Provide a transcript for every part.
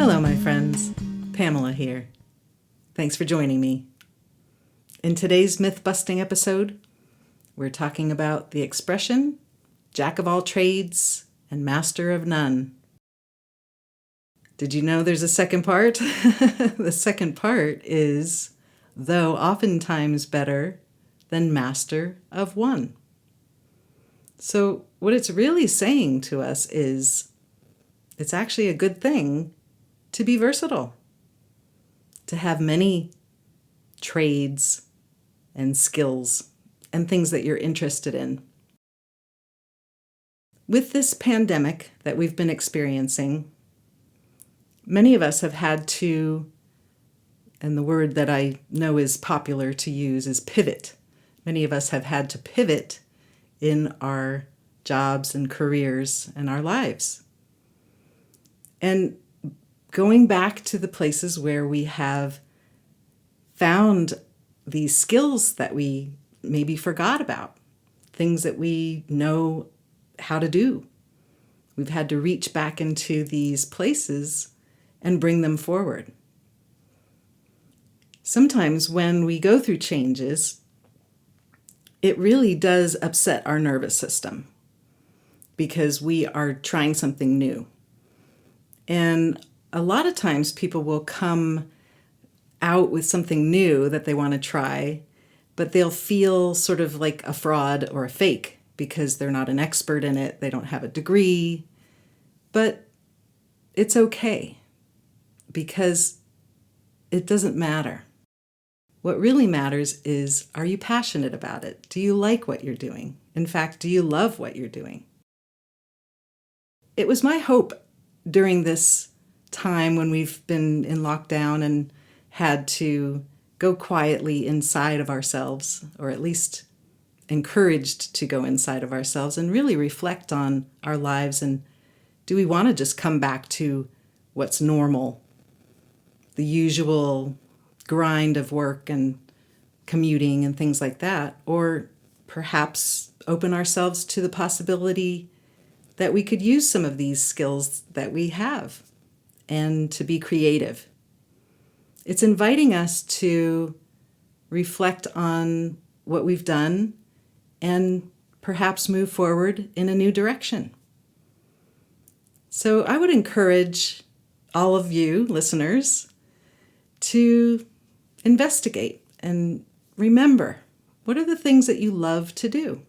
Hello, my friends. Pamela here. Thanks for joining me. In today's myth-busting episode, we're talking about the expression, jack of all trades and master of none. Did you know there's a second part? The second part is, though oftentimes better than master of one. So what it's really saying to us is, it's actually a good thing to be versatile, to have many trades and skills and things that you're interested in. With this pandemic that we've been experiencing, many of us have had to, and the word that I know is popular to use is pivot. Many of us have had to pivot in our jobs and careers and our lives. And going back to the places where we have found these skills that we maybe forgot about, things that we know how to do. We've had to reach back into these places and bring them forward. Sometimes when we go through changes, it really does upset our nervous system because we are trying something new. And a lot of times people will come out with something new that they want to try, but they'll feel sort of like a fraud or a fake because they're not an expert in it, they don't have a degree. But it's okay because it doesn't matter. What really matters is, are you passionate about it? Do you like what you're doing? In fact, do you love what you're doing? It was my hope during this time when we've been in lockdown and had to go quietly inside of ourselves, or at least encouraged to go inside of ourselves and really reflect on our lives. And do we want to just come back to what's normal, the usual grind of work and commuting and things like that? Or perhaps open ourselves to the possibility that we could use some of these skills that we have and to be creative. It's inviting us to reflect on what we've done and perhaps move forward in a new direction. So I would encourage all of you listeners to investigate and remember, what are the things that you love to do?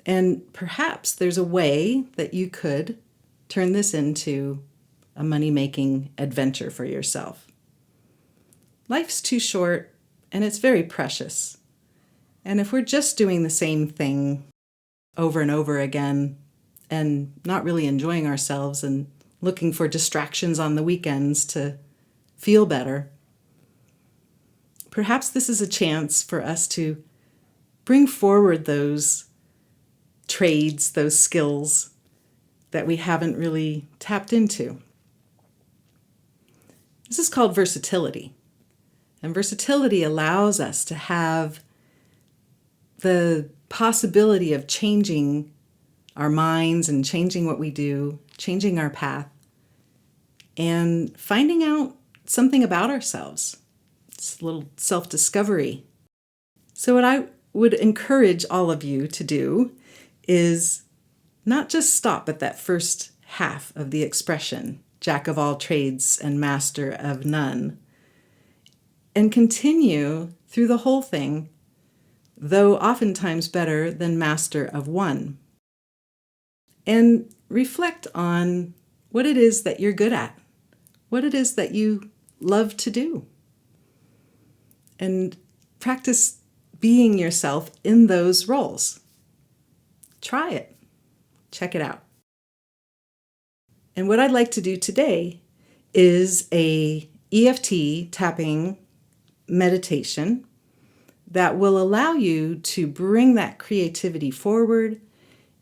And perhaps there's a way that you could turn this into a money-making adventure for yourself. Life's too short and it's very precious. And if we're just doing the same thing over and over again and not really enjoying ourselves and looking for distractions on the weekends to feel better, perhaps this is a chance for us to bring forward those trades, those skills that we haven't really tapped into. This is called versatility. And versatility allows us to have the possibility of changing our minds and changing what we do, changing our path, and finding out something about ourselves. It's a little self-discovery. So what I would encourage all of you to do is not just stop at that first half of the expression, jack of all trades and master of none, and continue through the whole thing, though oftentimes better than master of one. And reflect on what it is that you're good at, what it is that you love to do. And practice being yourself in those roles. Try it. Check it out. And what I'd like to do today is a EFT tapping meditation that will allow you to bring that creativity forward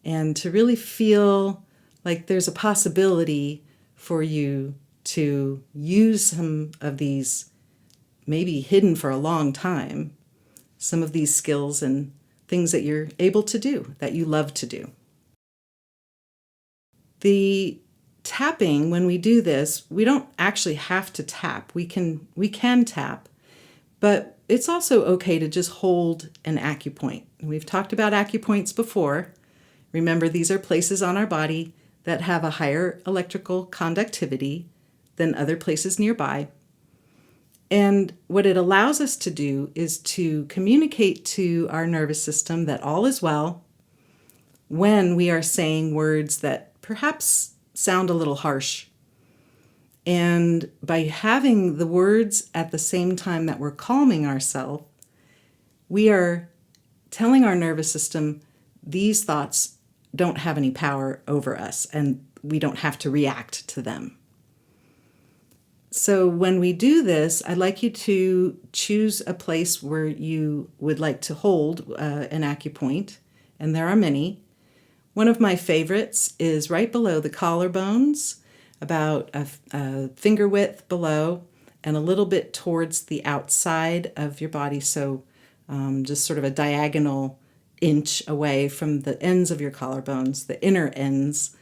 and to really feel like there's a possibility for you to use some of these, maybe hidden for a long time, some of these skills and things that you're able to do, that you love to do. The tapping, when we do this, we don't actually have to tap. We can tap, but it's also okay to just hold an acupoint. We've talked about acupoints before. Remember, these are places on our body that have a higher electrical conductivity than other places nearby. And what it allows us to do is to communicate to our nervous system that all is well when we are saying words that perhaps sound a little harsh. And by having the words at the same time that we're calming ourselves, we are telling our nervous system these thoughts don't have any power over us and we don't have to react to them. So when we do this, I'd like you to choose a place where you would like to hold an acupoint, and there are many. One of my favorites is right below the collarbones, about a finger width below, and a little bit towards the outside of your body, so just sort of a diagonal inch away from the ends of your collarbones, the inner ends.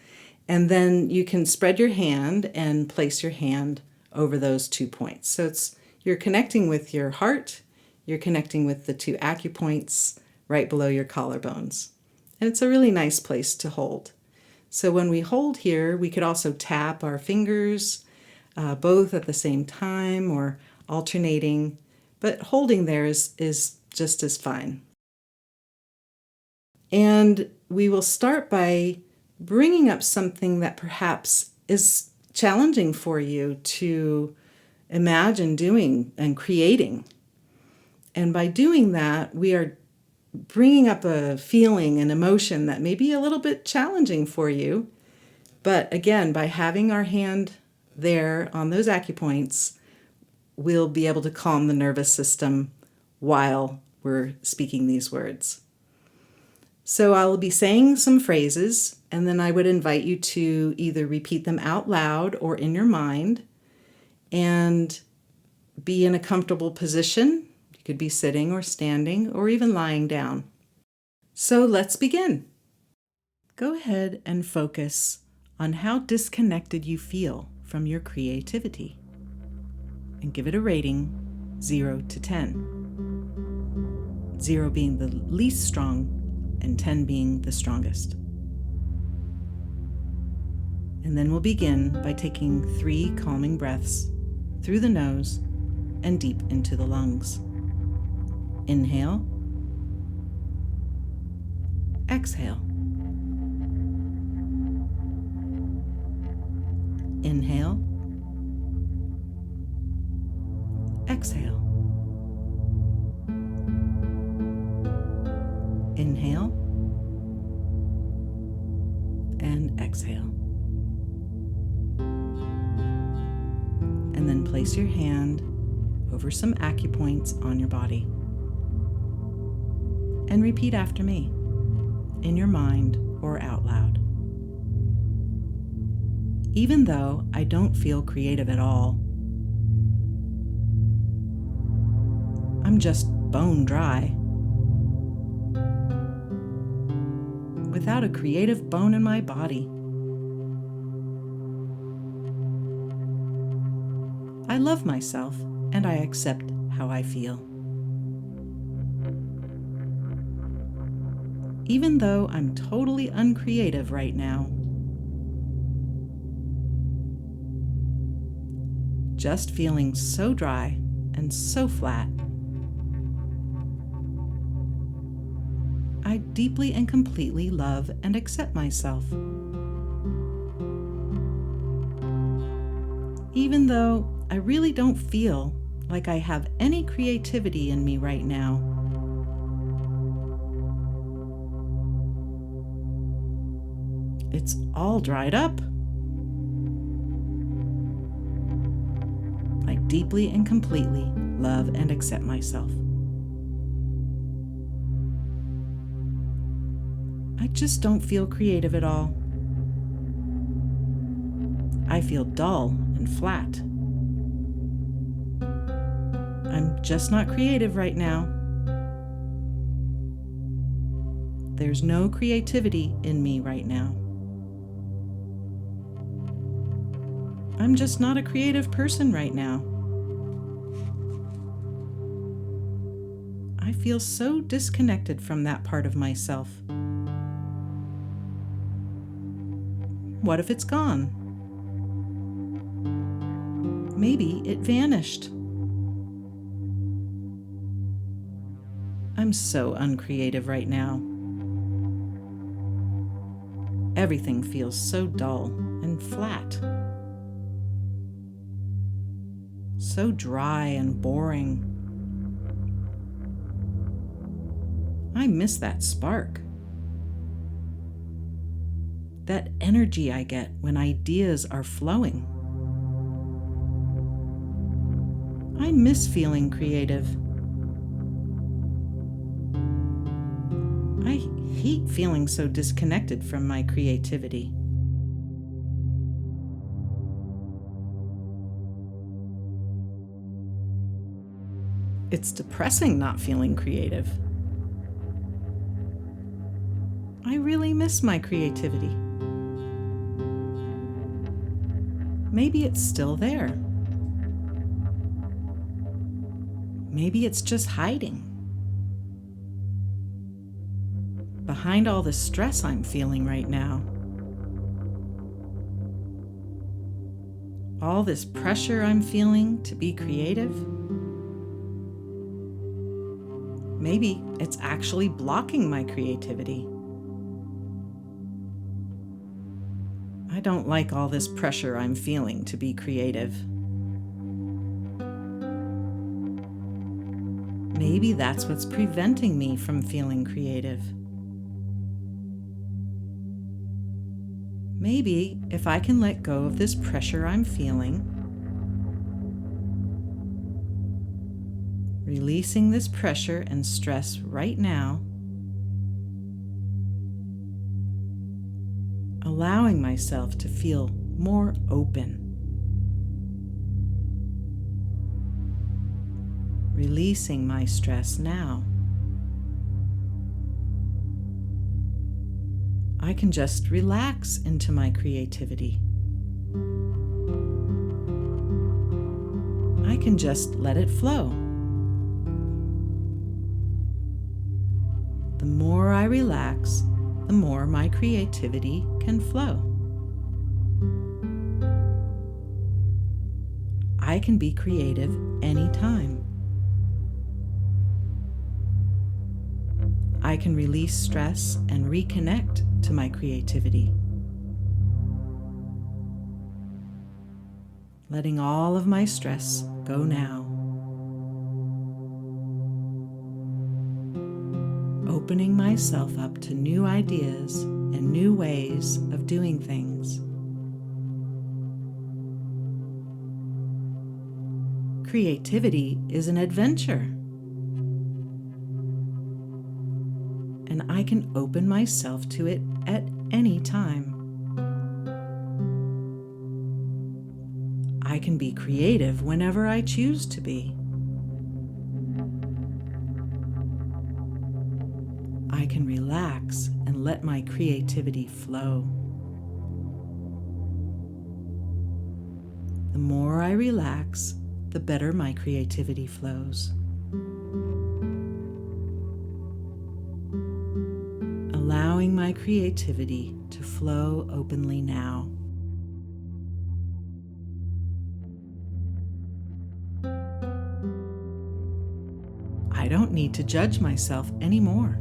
And then you can spread your hand and place your hand over those 2 points. So you're connecting with your heart, you're connecting with the 2 acupoints right below your collarbones. And it's a really nice place to hold. So when we hold here, we could also tap our fingers, both at the same time or alternating, but holding there is just as fine. And we will start by bringing up something that perhaps is challenging for you to imagine doing and creating. And by doing that, we are bringing up a feeling, an emotion that may be a little bit challenging for you. But again, by having our hand there on those acupoints, we'll be able to calm the nervous system while we're speaking these words. So I'll be saying some phrases, and then I would invite you to either repeat them out loud or in your mind, and be in a comfortable position. You could be sitting or standing or even lying down. So let's begin. Go ahead and focus on how disconnected you feel from your creativity, and give it a rating 0 to 10. 0 being the least strong and 10 being the strongest. And then we'll begin by taking 3 calming breaths through the nose and deep into the lungs. Inhale. Exhale. Inhale. Exhale. Inhale and exhale. And then place your hand over some acupoints on your body. And repeat after me, in your mind or out loud. Even though I don't feel creative at all, I'm just bone dry. Without a creative bone in my body. I love myself and I accept how I feel. Even though I'm totally uncreative right now. Just feeling so dry and so flat. I deeply and completely love and accept myself. Even though I really don't feel like I have any creativity in me right now. It's all dried up. I deeply and completely love and accept myself. I just don't feel creative at all. I feel dull and flat. I'm just not creative right now. There's no creativity in me right now. I'm just not a creative person right now. I feel so disconnected from that part of myself. What if it's gone? Maybe it vanished. I'm so uncreative right now. Everything feels so dull and flat. So dry and boring. I miss that spark. That energy I get when ideas are flowing. I miss feeling creative. I hate feeling so disconnected from my creativity. It's depressing not feeling creative. I really miss my creativity. Maybe it's still there. Maybe it's just hiding. Behind all the stress I'm feeling right now. All this pressure I'm feeling to be creative. Maybe it's actually blocking my creativity. I don't like all this pressure I'm feeling to be creative. Maybe that's what's preventing me from feeling creative. Maybe if I can let go of this pressure I'm feeling, releasing this pressure and stress right now, allowing myself to feel more open, releasing my stress now, I can just relax into my creativity. I can just let it flow. The more I relax, the more my creativity can flow. I can be creative anytime. I can release stress and reconnect to my creativity. Letting all of my stress go now. Opening myself up to new ideas and new ways of doing things. Creativity is an adventure. And I can open myself to it at any time. I can be creative whenever I choose to be. I can relax and let my creativity flow. The more I relax, the better my creativity flows. Allowing my creativity to flow openly now. I don't need to judge myself anymore.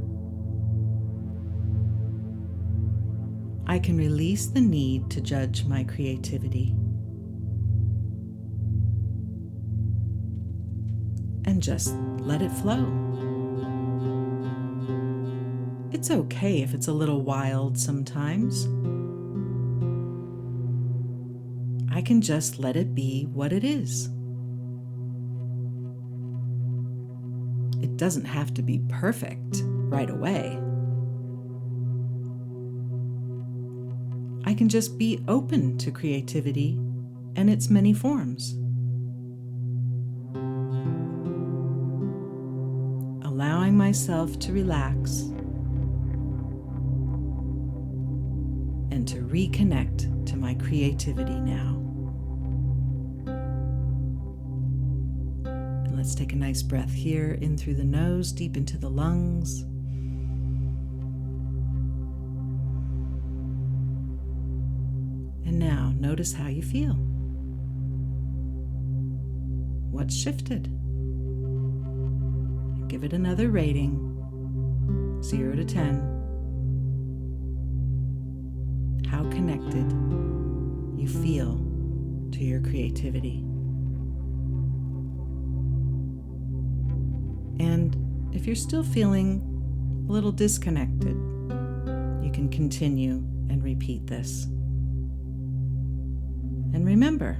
I can release the need to judge my creativity and just let it flow. It's okay if it's a little wild sometimes. I can just let it be what it is. It doesn't have to be perfect right away. I can just be open to creativity and its many forms. Allowing myself to relax and to reconnect to my creativity now. Let's take a nice breath here, in through the nose, deep into the lungs. And now, notice how you feel. What's shifted? Give it another rating, 0 to 10. How connected you feel to your creativity. And if you're still feeling a little disconnected, you can continue and repeat this. And remember,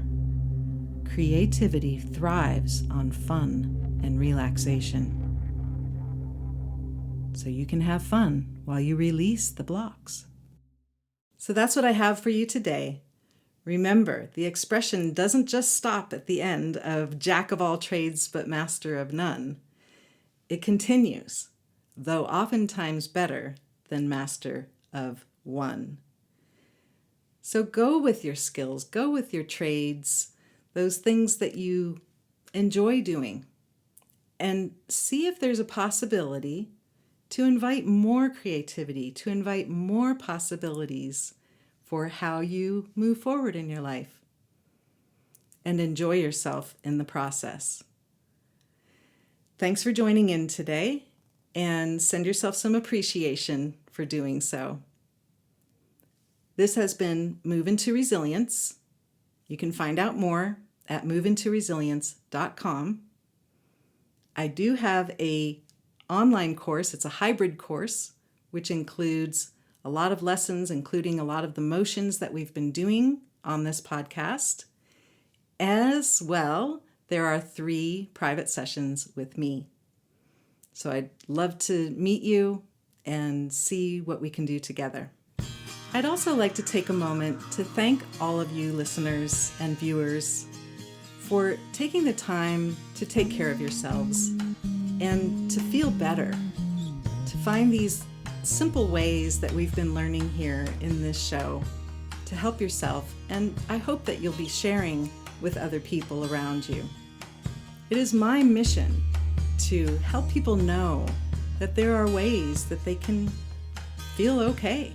creativity thrives on fun and relaxation. So you can have fun while you release the blocks. So that's what I have for you today. Remember, the expression doesn't just stop at the end of Jack of all trades but master of none. It continues, though oftentimes better than master of one. So go with your skills, go with your trades, those things that you enjoy doing, and see if there's a possibility to invite more creativity, to invite more possibilities for how you move forward in your life, and enjoy yourself in the process. Thanks for joining in today, and send yourself some appreciation for doing so. This has been Move Into Resilience. You can find out more at moveintoresilience.com. I do have an online course. It's a hybrid course, which includes a lot of lessons, including a lot of the motions that we've been doing on this podcast. As well, there are 3 private sessions with me. So I'd love to meet you and see what we can do together. I'd also like to take a moment to thank all of you listeners and viewers for taking the time to take care of yourselves and to feel better, to find these simple ways that we've been learning here in this show to help yourself, and I hope that you'll be sharing with other people around you. It is my mission to help people know that there are ways that they can feel okay.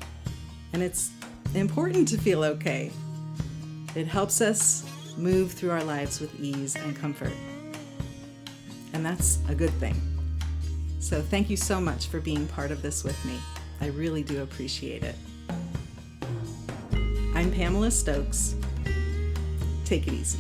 And it's important to feel okay. It helps us move through our lives with ease and comfort. And that's a good thing. So thank you so much for being part of this with me. I really do appreciate it. I'm Pamela Stokes. Take it easy.